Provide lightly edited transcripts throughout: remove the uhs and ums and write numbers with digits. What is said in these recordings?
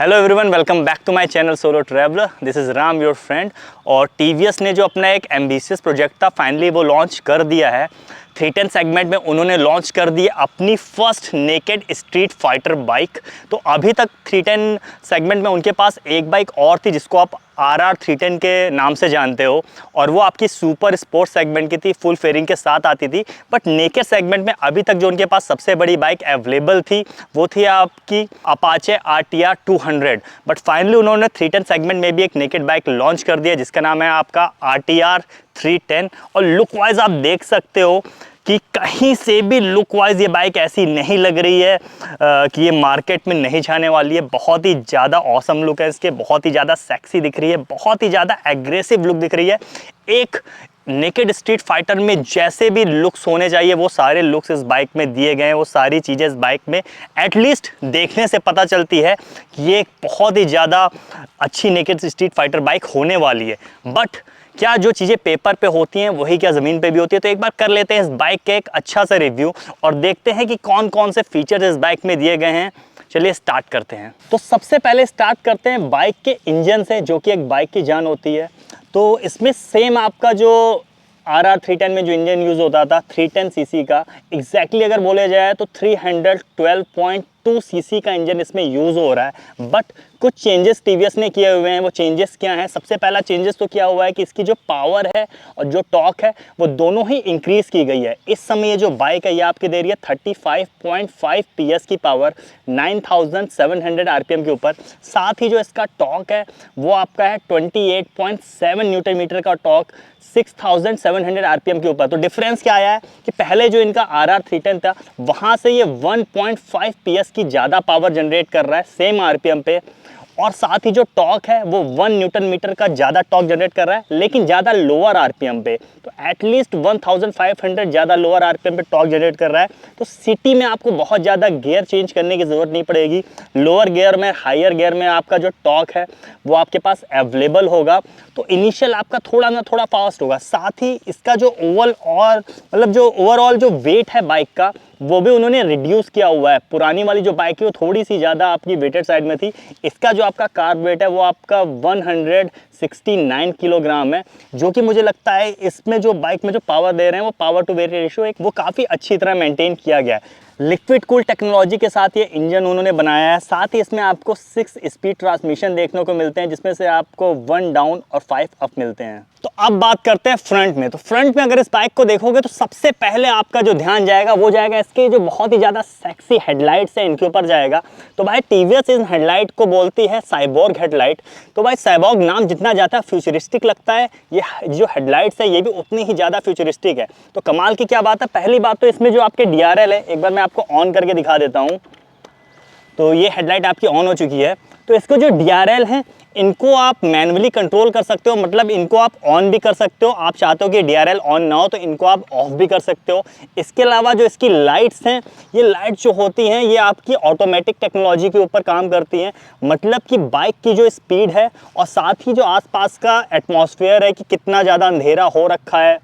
Hello everyone, welcome back to my channel solo traveller. This is Ram your friend. और TVS ने जो अपना एक एम्बिशियस प्रोजेक्ट था फाइनली वो लॉन्च कर दिया है। 310 सेगमेंट में उन्होंने लॉन्च कर दी अपनी first naked street fighter bike. तो अभी तक 310 सेगमेंट में उनके पास एक बाइक और थी जिसको आप RR 310 के नाम से जानते हो, और वो आपकी सुपर स्पोर्ट्स सेगमेंट की थी, फुल फेयरिंग के साथ आती थी। बट नेकेड सेगमेंट में अभी तक जो उनके पास सबसे बड़ी बाइक अवेलेबल थी वो थी आपकी अपाचे RTR 200। बट फाइनली उन्होंने 310 सेगमेंट में भी एक नेकेड बाइक लॉन्च कर दिया जिसका नाम है आपका RTR 310। और लुक वाइज आप देख सकते हो कि कहीं से भी लुक वाइज ये बाइक ऐसी नहीं लग रही है कि ये मार्केट में नहीं जाने वाली है। बहुत ही ज़्यादा ऑसम लुक है इसके, बहुत ही ज़्यादा सेक्सी दिख रही है, बहुत ही ज़्यादा एग्रेसिव लुक दिख रही है। एक नेकेड स्ट्रीट फाइटर में जैसे भी लुक्स होने चाहिए वो सारे लुक्स इस बाइक में दिए गए हैं। वो सारी चीज़ें इस बाइक में एटलीस्ट देखने से पता चलती है कि ये एक बहुत ही ज़्यादा अच्छी नेकेड स्ट्रीट फाइटर बाइक होने वाली है। बट क्या जो चीज़ें पेपर पे होती हैं वही क्या ज़मीन पे भी होती है? तो एक बार कर लेते हैं इस बाइक के एक अच्छा सा रिव्यू और देखते हैं कि कौन कौन से फीचर्स इस बाइक में दिए गए हैं। चलिए स्टार्ट करते हैं। तो सबसे पहले स्टार्ट करते हैं बाइक के इंजन से, जो कि एक बाइक की जान होती है। तो इसमें सेम आपका जो RR 310 में जो इंजन यूज़ होता था 310 सीसी का, एग्जैक्टली अगर बोले जाए तो 312.2 सीसी का इंजन इसमें यूज़ हो रहा है। बट कुछ चेंजेस टीवीएस ने किए हुए हैं। वो चेंजेस क्या हैं? सबसे पहला चेंजेस तो क्या हुआ है कि इसकी जो पावर है और जो टॉर्क है वो दोनों ही इंक्रीज़ की गई है। इस समय ये जो बाइक है ये आपकी दे रही है 35.5 PS की पावर 9700 RPM के ऊपर। साथ ही जो इसका टॉर्क है वो आपका है 28.7 न्यूटन मीटर का टॉर्क 6700 RPM के ऊपर। तो डिफरेंस क्या आया है कि पहले जो इनका RR 310 था वहाँ से ये 1.5 PS की ज़्यादा पावर जनरेट कर रहा है सेम RPM पे, और साथ ही जो टॉर्क है वो 1 न्यूटन मीटर का ज़्यादा टॉर्क जनरेट कर रहा है लेकिन ज़्यादा लोअर RPM पे। तो एटलीस्ट 1500 ज़्यादा लोअर RPM पे टॉर्क जनरेट कर रहा है। तो सिटी में आपको बहुत ज़्यादा गियर चेंज करने की ज़रूरत नहीं पड़ेगी। लोअर गियर में, हायर गियर में आपका जो टॉर्क है वो आपके पास अवेलेबल होगा। तो इनिशियल आपका थोड़ा ना थोड़ा फास्ट होगा। साथ ही इसका जो ओवरऑल जो वेट है बाइक का वो भी उन्होंने रिड्यूस किया हुआ है। पुरानी वाली जो बाइक है वो थोड़ी सी ज़्यादा आपकी वेटेड साइड में थी। इसका जो आपका कार्ब वेट है वो आपका 169 किलोग्राम है, जो कि मुझे लगता है इसमें जो बाइक में जो पावर दे रहे हैं वो पावर टू वेट रेशियो वो काफ़ी अच्छी तरह मेंटेन किया गया है। लिक्विड कूल टेक्नोलॉजी के साथ ये इंजन उन्होंने बनाया है। साथ ही इसमें आपको 6 स्पीड ट्रांसमिशन देखने को मिलते हैं जिसमें से आपको 1 डाउन और 5 अप मिलते हैं। तो अब बात करते हैं फ्रंट में। तो फ्रंट में अगर इस बाइक को देखोगे तो सबसे पहले आपका जो ध्यान जाएगा वो जाएगा इसके जो बहुत ही ज़्यादा सेक्सी हेडलाइट्स है इनके ऊपर जाएगा। तो भाई टीवीएस इन हेडलाइट को बोलती है साइबोर्ग हेडलाइट। तो भाई साइबोर्ग नाम जितना ज़्यादा फ्यूचरिस्टिक लगता है ये जो हेडलाइट्स है ये भी उतनी ही ज़्यादा फ्यूचरिस्टिक है। तो कमाल की क्या बात है, पहली बात तो इसमें जो आपके DRL है, एक बार मैं आपको ऑन करके दिखा देता हूँ। तो ये हेडलाइट आपकी ऑन हो चुकी है। तो इसको जो DRL है इनको आप मैन्युअली कंट्रोल कर सकते हो, मतलब इनको आप ऑन भी कर सकते हो। आप चाहते हो कि DRL ऑन ना हो तो इनको आप ऑफ भी कर सकते हो। इसके अलावा जो इसकी लाइट्स हैं, ये लाइट्स जो होती हैं ये आपकी ऑटोमेटिक टेक्नोलॉजी के ऊपर काम करती हैं। मतलब कि बाइक की जो स्पीड है और साथ ही जो आसपास का एटमॉस्फेयर है कि कितना ज़्यादा अंधेरा हो रखा है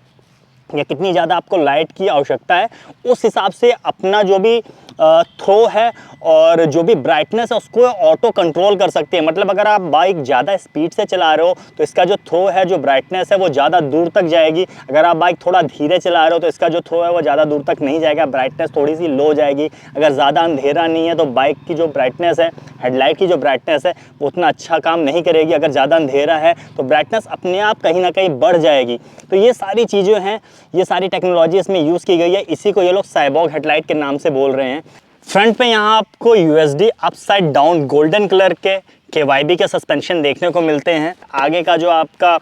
या कितनी ज़्यादा आपको लाइट की आवश्यकता है, उस हिसाब से अपना जो भी थ्रो है और जो भी ब्राइटनेस है उसको ऑटो कंट्रोल कर सकते हैं। मतलब अगर आप बाइक ज़्यादा स्पीड से चला रहे हो तो इसका जो थ्रो है, जो ब्राइटनेस है वो ज़्यादा दूर तक जाएगी। अगर आप बाइक थोड़ा धीरे चला रहे हो तो इसका जो थ्रो है वो ज़्यादा दूर तक नहीं जाएगा, ब्राइटनेस थोड़ी सी लो जाएगी। अगर ज़्यादा अंधेरा नहीं है तो बाइक की जो ब्राइटनेस है, हेडलाइट की जो ब्राइटनेस है वो उतना अच्छा काम नहीं करेगी। अगर ज़्यादा अंधेरा है तो ब्राइटनेस अपने आप कहीं ना कहीं बढ़ जाएगी। तो ये सारी चीज़ें हैं, ये सारी टेक्नोलॉजी इसमें यूज़ की गई है। इसी को ये लोग साइबोर्ग हेडलाइट के नाम से बोल रहे हैं। फ्रंट पे यहाँ आपको USD upside down golden colour के KYB के सस्पेंशन देखने को मिलते हैं। आगे का जो आपका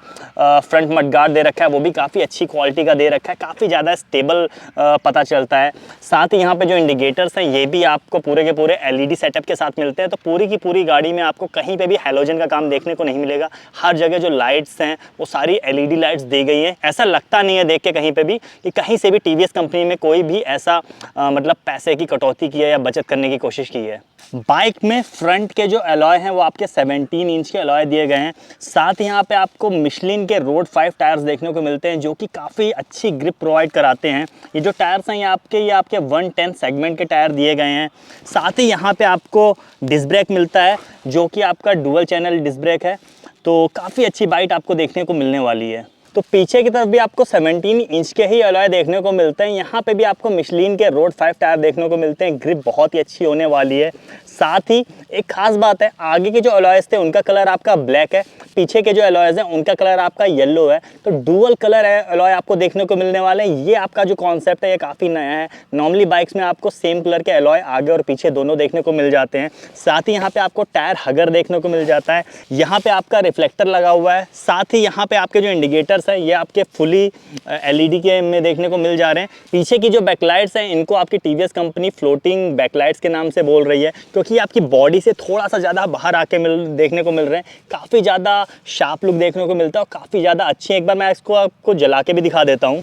फ्रंट मडगार्ड दे रखा है वो भी काफ़ी अच्छी क्वालिटी का दे रखा है, काफ़ी ज़्यादा स्टेबल पता चलता है। साथ ही यहाँ पे जो इंडिकेटर्स हैं ये भी आपको पूरे के पूरे LED सेटअप के साथ मिलते हैं। तो पूरी की पूरी गाड़ी में आपको कहीं पे भी हैलोजन का काम देखने को नहीं मिलेगा। हर जगह जो लाइट्स हैं वो सारी LED लाइट्स दी गई हैं। ऐसा लगता नहीं है देख के कहीं पर भी कि कहीं से भी TVS कंपनी में कोई भी ऐसा मतलब पैसे की कटौती की है या बचत करने की कोशिश की है। बाइक में फ्रंट के जो अलॉय हैं वो आपके 17 इंच के अलॉय दिए गए हैं। साथ ही यहाँ पे आपको मिशलिन के रोड 5 टायर्स देखने को मिलते हैं जो कि काफ़ी अच्छी ग्रिप प्रोवाइड कराते हैं। ये जो टायर्स हैं ये आपके 110 सेगमेंट के टायर दिए गए हैं। साथ ही यहाँ पे आपको डिस्क ब्रेक मिलता है जो कि आपका डुअल चैनल डिस्क ब्रेक है, तो काफ़ी अच्छी बाइक आपको देखने को मिलने वाली है। तो पीछे की तरफ भी आपको 17 इंच के ही अलॉय देखने को मिलते हैं। यहाँ पे भी आपको मिशलिन के रोड 5 टायर देखने को मिलते हैं। ग्रिप बहुत ही अच्छी होने वाली है। साथ ही एक खास बात है, आगे के जो अलॉयज थे उनका कलर आपका ब्लैक है, पीछे के जो अलॉयज हैं उनका कलर आपका येलो है। तो डुअल कलर अलॉय आपको देखने को मिलने वाले हैं। ये आपका जो कॉन्सेप्ट है ये काफ़ी नया है। नॉर्मली बाइक्स में आपको सेम कलर के अलॉय आगे और पीछे दोनों देखने को मिल जाते हैं। साथ ही यहाँ पे आपको टायर हगर देखने को मिल जाता है। यहाँ पे आपका रिफ्लेक्टर लगा हुआ है। साथ ही यहाँ पे आपके जो इंडिकेटर्स हैं ये आपके फुली LED के में देखने को मिल जा रहे हैं। पीछे की जो बैकलाइट्स हैं इनको आपकी TVS कंपनी फ्लोटिंग बैकलाइट्स के नाम से बोल रही है, क्योंकि आपकी बॉडी से थोड़ा सा ज़्यादा बाहर आके देखने को मिल रहे हैं। काफ़ी ज़्यादा शार्प लुक देखने को मिलता है और काफ़ी ज़्यादा अच्छी है। एक बार मैं इसको आपको जला के भी दिखा देता हूँ।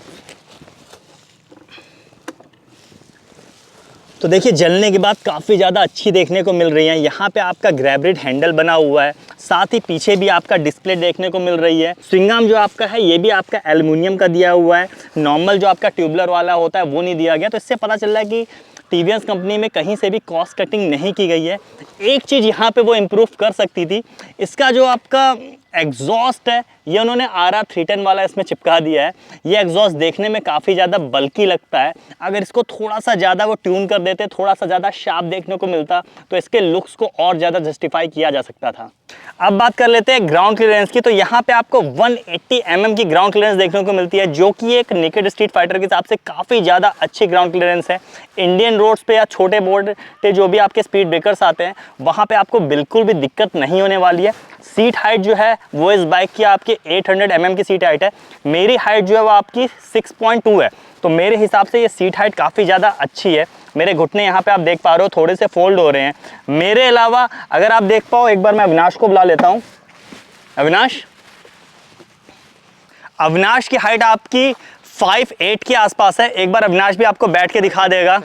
तो देखिए जलने के बाद काफ़ी ज़्यादा अच्छी देखने को मिल रही है। यहाँ पे आपका ग्रैब हैंडल बना हुआ है। साथ ही पीछे भी आपका डिस्प्ले देखने को मिल रही है। स्विंग आर्म जो आपका है ये भी आपका एल्युमिनियम का दिया हुआ है। नॉर्मल जो आपका ट्यूबलर वाला होता है वो नहीं दिया गया। तो इससे पता चल रहा है कि TVS कंपनी में कहीं से भी कॉस्ट कटिंग नहीं की गई है। एक चीज़ यहाँ पे वो इम्प्रूव कर सकती थी, इसका जो आपका एग्जॉस्ट है ये उन्होंने RR 310 वाला इसमें चिपका दिया है। ये एग्जॉस्ट देखने में काफ़ी ज़्यादा बल्की लगता है। अगर इसको थोड़ा सा ज़्यादा वो ट्यून कर देते, थोड़ा सा ज़्यादा शार्प देखने को मिलता, तो इसके लुक्स को और ज़्यादा जस्टिफाई किया जा सकता था। अब बात कर लेते हैं ग्राउंड क्लियरेंस की। तो यहाँ पे आपको 180 mm की ग्राउंड क्लियरेंस देखने को मिलती है, जो कि एक नेकेड स्ट्रीट फाइटर के हिसाब से काफ़ी ज़्यादा अच्छी ग्राउंड क्लियरेंस है। इंडियन रोड्स पे या छोटे बोर्ड पे जो भी आपके स्पीड ब्रेकर्स आते हैं वहाँ पे आपको बिल्कुल भी दिक्कत नहीं होने वाली है। सीट हाइट जो है वो इस बाइक की आपकी 800 mm की सीट हाइट है। मेरी हाइट जो है वो आपकी 6.2 है, तो मेरे हिसाब से ये सीट हाइट काफ़ी ज़्यादा अच्छी है। मेरे घुटने यहाँ पे आप देख पा रहे हो थोड़े से फोल्ड हो रहे हैं। मेरे अलावा अगर आप देख पाओ, एक बार मैं अविनाश को बुला लेता हूँ। अविनाश की हाइट आपकी 5'8" के आसपास है। एक बार अविनाश भी आपको बैठ के दिखा देगा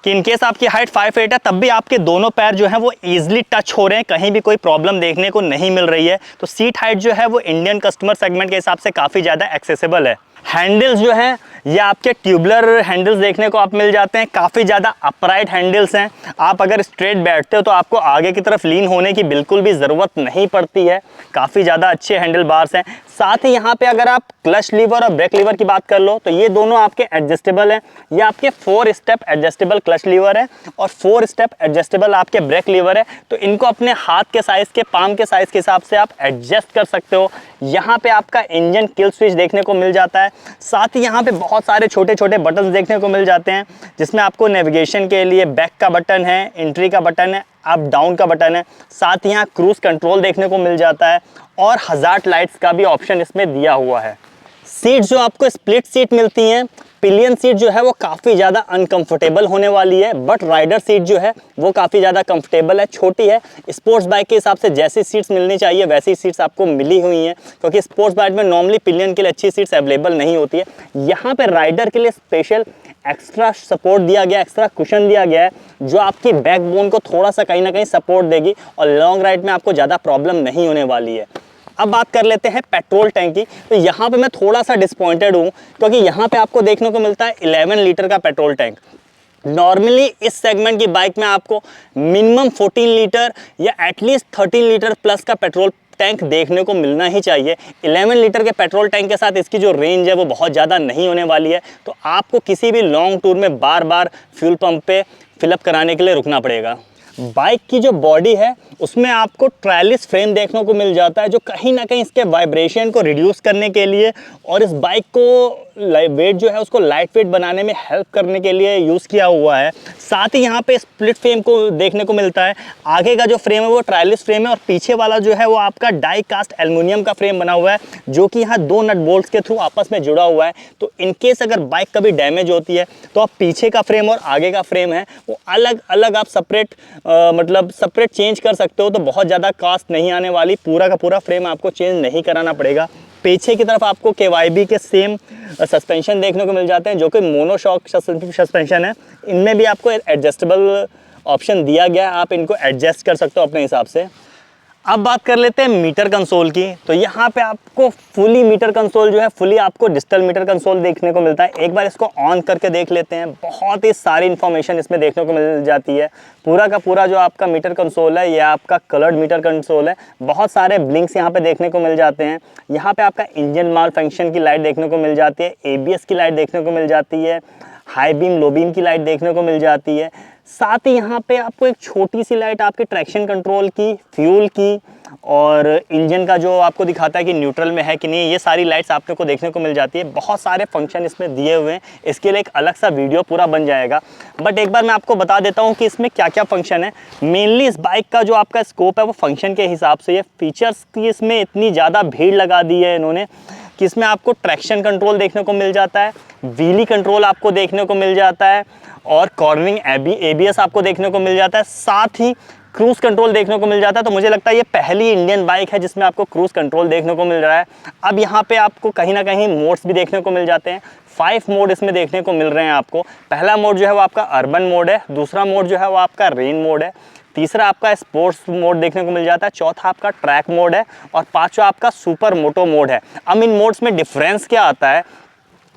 कि इनकेस आपकी हाइट 5'8" है तब भी आपके दोनों पैर जो हैं वो ईजिली टच हो रहे हैं, कहीं भी कोई प्रॉब्लम देखने को नहीं मिल रही है। तो सीट हाइट जो है वो इंडियन कस्टमर सेगमेंट के हिसाब से काफ़ी ज़्यादा एक्सेसिबल है। हैंडल्स जो हैं ये आपके ट्यूबलर हैंडल्स देखने को आप मिल जाते हैं। काफ़ी ज़्यादा अपराइट हैंडल्स हैं। आप अगर स्ट्रेट बैठते हो तो आपको आगे की तरफ लीन होने की बिल्कुल भी ज़रूरत नहीं पड़ती है। काफ़ी ज़्यादा अच्छे हैंडल बार्स हैं। साथ ही यहाँ पे अगर आप क्लच लीवर और ब्रेक लीवर की बात कर लो तो ये दोनों आपके एडजस्टेबल हैं। ये आपके 4 स्टेप एडजस्टेबल क्लच लीवर है और 4 स्टेप एडजस्टेबल आपके ब्रेक लीवर है। तो इनको अपने हाथ के साइज़ के, पाम के साइज़ के हिसाब से आप एडजस्ट कर सकते हो। यहाँ पे आपका इंजन किल स्विच देखने को मिल जाता है। साथ ही यहाँ पे बहुत सारे छोटे छोटे बटन देखने को मिल जाते हैं, जिसमें आपको नेविगेशन के लिए बैक का बटन है, एंट्री का बटन है, अप डाउन का बटन है। साथ ही यहाँ क्रूज कंट्रोल देखने को मिल जाता है और हज़ार्ड लाइट्स का भी ऑप्शन इसमें दिया हुआ है। सीट जो आपको स्प्लिट सीट मिलती हैं, पिलियन सीट जो है वो काफ़ी ज़्यादा अनकंफर्टेबल होने वाली है, बट राइडर सीट जो है वो काफ़ी ज़्यादा कंफर्टेबल है, छोटी है। स्पोर्ट्स बाइक के हिसाब से जैसी सीट्स मिलनी चाहिए वैसी सीट्स आपको मिली हुई हैं, क्योंकि स्पोर्ट्स बाइक में नॉर्मली पिलियन के लिए अच्छी सीट्स अवेलेबल नहीं होती है। यहाँ पे राइडर के लिए स्पेशल एक्स्ट्रा सपोर्ट दिया गया, एक्स्ट्रा कुशन दिया गया है, जो आपकी बैकबोन को थोड़ा सा कहीं ना कहीं सपोर्ट देगी और लॉन्ग राइड में आपको ज़्यादा प्रॉब्लम नहीं होने वाली है। अब बात कर लेते हैं पेट्रोल टैंक की। तो यहाँ पे मैं थोड़ा सा डिसपॉइंटेड हूँ, क्योंकि यहाँ पे आपको देखने को मिलता है 11 लीटर का पेट्रोल टैंक। नॉर्मली इस सेगमेंट की बाइक में आपको मिनिमम 14 लीटर या एटलीस्ट 13 लीटर प्लस का पेट्रोल टैंक देखने को मिलना ही चाहिए। 11 लीटर के पेट्रोल टैंक के साथ इसकी जो रेंज है वो बहुत ज़्यादा नहीं होने वाली है, तो आपको किसी भी लॉन्ग टूर में बार बार फ्यूल पंप पे फिलअप कराने के लिए रुकना पड़ेगा। बाइक की जो बॉडी है उसमें आपको ट्रायलिस फ्रेम देखने को मिल जाता है, जो कहीं ना कहीं इसके वाइब्रेशन को रिड्यूस करने के लिए और इस बाइक को वेट जो है उसको लाइट वेट बनाने में हेल्प करने के लिए यूज़ किया हुआ है। साथ ही यहाँ पे स्प्लिट फ्रेम को देखने को मिलता है। आगे का जो फ्रेम है वो ट्रायलिस फ्रेम है और पीछे वाला जो है वो आपका डाई कास्ट एल्युमिनियम का फ्रेम बना हुआ है, जो कि यहाँ 2 नट बोल्ट्स के थ्रू आपस में जुड़ा हुआ है। तो इनकेस अगर बाइक कभी डैमेज होती है तो आप पीछे का फ्रेम और आगे का फ्रेम है वो अलग अलग आप सेपरेट चेंज कर सकते हो, तो बहुत ज़्यादा कॉस्ट नहीं आने वाली। पूरा का पूरा फ्रेम आपको चेंज नहीं कराना पड़ेगा। पीछे की तरफ आपको KYB के सेम सस्पेंशन देखने को मिल जाते हैं, जो कि मोनोशॉक सस्पेंशन है। इनमें भी आपको एडजस्टेबल ऑप्शन दिया गया है, आप इनको एडजस्ट कर सकते हो अपने हिसाब से। अब बात कर लेते हैं मीटर कंसोल की। तो यहाँ पे आपको फुली मीटर कंसोल जो है, फुली आपको डिजिटल मीटर कंसोल देखने को मिलता है। एक बार इसको ऑन करके देख लेते हैं, बहुत ही सारी इन्फॉर्मेशन इसमें देखने को मिल जाती है। पूरा का पूरा जो आपका मीटर कंसोल है, ये आपका कलर्ड मीटर कंसोल है। बहुत सारे ब्लिंक्स यहाँ पे देखने को मिल जाते हैं। यहाँ पे आपका इंजन माल फंक्शन की लाइट देखने को मिल जाती है, ABS की लाइट देखने को मिल जाती है, हाई बीम लो बीम की लाइट देखने को मिल जाती है। साथ ही यहाँ पे आपको एक छोटी सी लाइट आपके ट्रैक्शन कंट्रोल की, फ्यूल की और इंजन का जो आपको दिखाता है कि न्यूट्रल में है कि नहीं, ये सारी लाइट्स आपने को देखने को मिल जाती है। बहुत सारे फंक्शन इसमें दिए हुए हैं, इसके लिए एक अलग सा वीडियो पूरा बन जाएगा। बट एक बार मैं आपको बता देता हूँ कि इसमें क्या क्या फंक्शन है। मेनली इस बाइक का जो आपका स्कोप है वो फंक्शन के हिसाब से, ये फीचर्स की इसमें इतनी ज़्यादा भीड़ लगा दी है इन्होंने कि इसमें आपको ट्रैक्शन कंट्रोल देखने को मिल जाता है, व्हीली कंट्रोल आपको देखने को मिल जाता है और कॉर्नरिंग ABS आपको देखने को मिल जाता है। साथ ही क्रूज कंट्रोल देखने को मिल जाता है। तो मुझे लगता है ये पहली इंडियन बाइक है जिसमें आपको क्रूज कंट्रोल देखने को मिल रहा है। अब यहाँ पे आपको कहीं ना कहीं मोड्स भी देखने को मिल जाते हैं। 5 मोड इसमें देखने को मिल रहे हैं आपको। पहला मोड जो है वो आपका अर्बन मोड है, दूसरा मोड जो है वो आपका रेन मोड है, तीसरा आपका स्पोर्ट्स मोड देखने को मिल जाता है, चौथा आपका ट्रैक मोड है और पांचवा आपका सुपर मोटो मोड है। अब इन मोड्स में डिफरेंस क्या आता है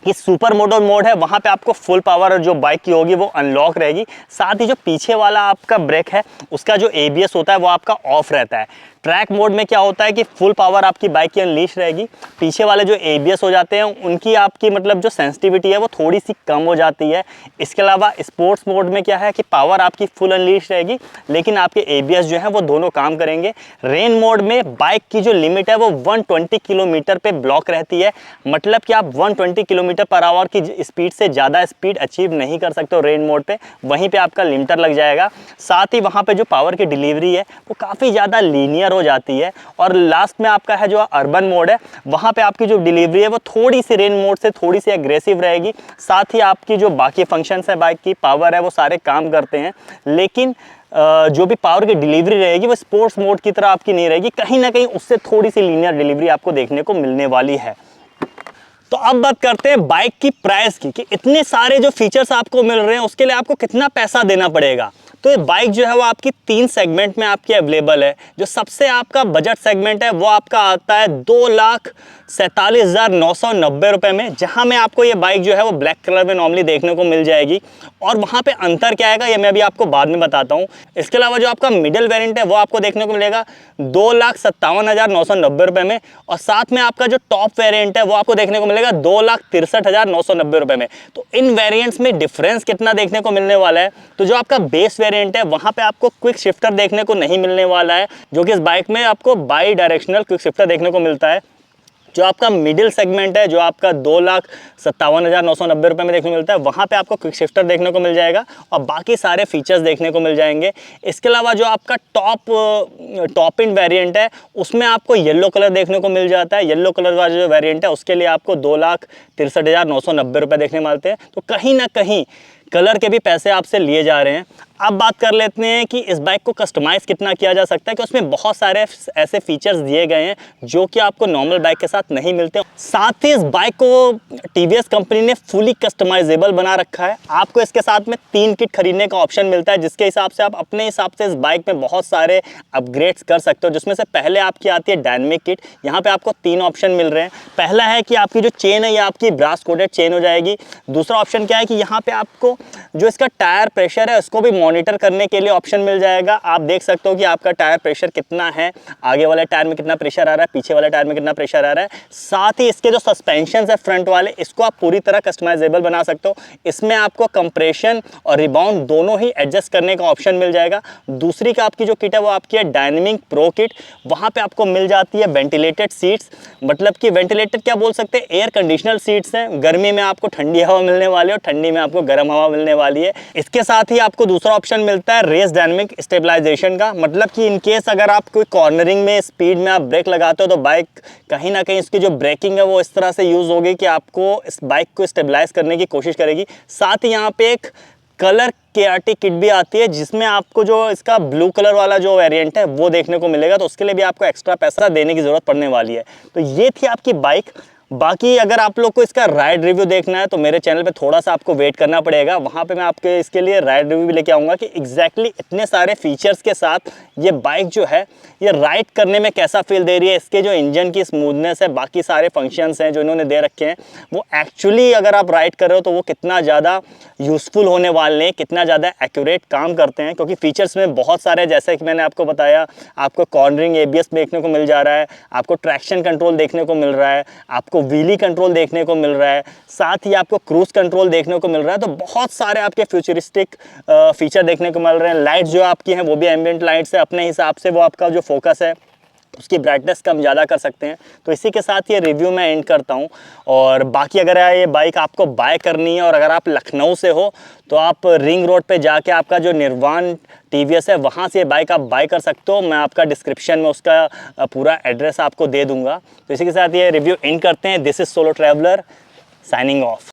कि सुपर मोटो मोड है, वहाँ पे आपको फुल पावर जो बाइक की होगी वो अनलॉक रहेगी। साथ ही जो पीछे वाला आपका ब्रेक है उसका जो ABS होता है वो आपका ऑफ रहता है। ट्रैक मोड में क्या होता है कि फुल पावर आपकी बाइक की अनलीश रहेगी, पीछे वाले जो ABS हो जाते हैं उनकी आपकी मतलब जो सेंसिटिविटी है वो थोड़ी सी कम हो जाती है। इसके अलावा स्पोर्ट्स मोड में क्या है कि पावर आपकी फुल अनलीश रहेगी लेकिन आपके ABS जो है वो दोनों काम करेंगे। रेन मोड में बाइक की जो लिमिट है वो 120 किलोमीटर पे ब्लॉक रहती है, मतलब कि आप 120 किलोमीटर पर आवर की स्पीड से ज़्यादा स्पीड अचीव नहीं कर सकते हो रेन मोड पे, वहीं पे आपका लिमिटर लग जाएगा। साथ ही वहाँ पे जो पावर की डिलीवरी है वो काफ़ी ज़्यादा लीनियर हो जाती है। और लास्ट में आपका है जो अर्बन मोड है, वहाँ पे आपकी जो डिलीवरी है वो थोड़ी सी रेन मोड से थोड़ी सी एग्रेसिव रहेगी। साथ ही आपकी जो बाकी फंक्शंस है, बाइक की पावर है, वो सारे काम करते हैं, लेकिन जो भी पावर की डिलीवरी रहेगी वो स्पोर्ट्स मोड की तरह आपकी नहीं रहेगी, कहीं ना कहीं उससे थोड़ी सी लीनियर डिलीवरी आपको देखने को मिलने वाली है। तो अब बात करते हैं बाइक की प्राइस की, कि इतने सारे जो फीचर्स आपको मिल रहे हैं उसके लिए आपको कितना पैसा देना पड़ेगा। तो ये बाइक जो है वो आपकी 3 सेगमेंट में आपकी अवेलेबल है। जो सबसे आपका बजट सेगमेंट है वो आपका आता है 2,47,990 रुपये में, जहां में आपको ये बाइक जो है वो ब्लैक कलर में नॉर्मली देखने को मिल जाएगी। और वहां पे अंतर क्या आएगा ये मैं अभी आपको बाद में बताता हूँ। इसके अलावा जो आपका मिडिल वेरिएंट है वो आपको देखने को मिलेगा 2,57,990 रुपये में, और साथ में आपका जो टॉप वेरिएंट है वो आपको देखने को मिलेगा 2,63,990 रुपये में। तो इन वेरिएंट्स में डिफरेंस कितना देखने को मिलने वाला है। तो जो आपका बेस वेरिएंट है वहां पे आपको क्विक शिफ्टर देखने को नहीं मिलने वाला है, जो कि इस बाइक में आपको बाई डायरेक्शनल क्विक शिफ्टर देखने को मिलता है। जो आपका मिडिल सेगमेंट है, जो आपका 2,57,990 रुपये में देखने को मिलता है, वहाँ पे आपको क्विक शिफ्टर देखने को मिल जाएगा और बाकी सारे फीचर्स देखने को मिल जाएंगे। इसके अलावा जो आपका टॉप इन वेरिएंट है उसमें आपको येलो कलर देखने को मिल जाता है। येलो कलर वाला जो वेरिएंट है उसके लिए आपको 2,63,990 रुपये देखने मिलते हैं। तो कहीं ना कहीं कलर के भी पैसे आपसे लिए जा रहे हैं। अब बात कर लेते हैं कि इस बाइक को कस्टमाइज़ कितना किया जा सकता है, कि उसमें बहुत सारे ऐसे फीचर्स दिए गए हैं जो कि आपको नॉर्मल बाइक के साथ नहीं मिलते। साथ ही इस बाइक को TVS कंपनी ने फुली कस्टमाइजेबल बना रखा है। आपको इसके साथ में 3 किट खरीदने का ऑप्शन मिलता है, जिसके हिसाब से आप अपने हिसाब से इस बाइक में बहुत सारे अपग्रेड्स कर सकते हो। जिसमें से पहले आपकी आती है डायनेमिक किट। यहाँ पर आपको 3 ऑप्शन मिल रहे हैं। पहला है कि आपकी जो चेन है ये आपकी ब्रास कोटेड चेन हो जाएगी। दूसरा ऑप्शन क्या है कि यहाँ पर आपको जो इसका टायर प्रेशर है उसको भी मॉनिटर करने के लिए ऑप्शन मिल जाएगा। आप देख सकते हो कि आपका टायर प्रेशर कितना है, आगे वाले टायर में कितना प्रेशर आ रहा है, पीछे वाले टायर में कितना प्रेशर आ रहा है। साथ ही इसके जो सस्पेंशन है फ्रंट वाले, इसको आप पूरी तरह कस्टमाइजेबल बना सकते हो। इसमें आपको कंप्रेशन और रिबाउंड दोनों ही एडजस्ट करने का ऑप्शन मिल जाएगा। दूसरी का आपकी जो किट है वो आपकी है डायनेमिक प्रो किट। वहाँ पर आपको मिल जाती है वेंटिलेटेड सीट्स, मतलब कि वेंटिलेटेड क्या बोल सकते हैं, एयर कंडीशनर सीट्स हैं। गर्मी में आपको ठंडी हवा मिलने वाली है और ठंडी में आपको गर्म हवा मिलने वाली है। इसके साथ ही आपको दूसरा ऑप्शन मिलता है रेस डायनेमिक स्टेबलाइजेशन का, मतलब कि इन केस अगर आप कोई कॉर्नरिंग में स्पीड में आप ब्रेक लगाते हो तो बाइक कहीं ना कहीं इसकी जो ब्रेकिंग है वो इस तरह से यूज़ होगी कि आपको इस बाइक को स्टेबलाइज करने की कोशिश करेगी। साथ ही यहाँ पे एक कलर KRT किट भी आती है, जिसमें आपको जो इसका ब्लू कलर वाला जो वेरिएंट है वो देखने को मिलेगा। तो उसके लिए भी आपको एक्स्ट्रा पैसा देने की ज़रूरत पड़ने वाली है। तो ये थी आपकी बाइक। बाकी अगर आप लोग को इसका राइड रिव्यू देखना है तो मेरे चैनल पे थोड़ा सा आपको वेट करना पड़ेगा, वहाँ पे मैं आपके इसके लिए राइड रिव्यू भी लेके आऊँगा कि एग्जैक्टली इतने सारे फीचर्स के साथ ये बाइक जो है ये राइड करने में कैसा फील दे रही है, इसके जो इंजन की स्मूथनेस है, बाकी सारे फंक्शंस हैं जो इन्होंने दे रखे हैं, वो एक्चुअली अगर आप राइड कर रहे हो तो वो कितना ज़्यादा यूज़फुल होने वाले हैं, कितना ज़्यादा एक्यूरेट काम करते हैं। क्योंकि फीचर्स में बहुत सारे, जैसे कि मैंने आपको बताया, आपको कॉर्नरिंग ABS देखने को मिल जा रहा है, आपको ट्रैक्शन कंट्रोल देखने को मिल रहा है, आपको व्हीली कंट्रोल देखने को मिल रहा है, साथ ही आपको क्रूज कंट्रोल देखने को मिल रहा है। तो बहुत सारे आपके फ्यूचरिस्टिक फीचर देखने को मिल रहे हैं। लाइट जो आपकी हैं वो भी एम्बिएंट लाइट्स है, अपने हिसाब से वो आपका जो फोकस है उसकी ब्राइटनेस कम ज़्यादा कर सकते हैं। तो इसी के साथ ये रिव्यू मैं एंड करता हूँ। और बाकी अगर ये बाइक आपको बाय करनी है और अगर आप लखनऊ से हो तो आप रिंग रोड पे जाके आपका जो निर्वाण TVS है वहाँ से ये बाइक आप बाय कर सकते हो। मैं आपका डिस्क्रिप्शन में उसका पूरा एड्रेस आपको दे दूँगा। तो इसी के साथ ये रिव्यू एंड करते हैं। This is solo traveller signing off.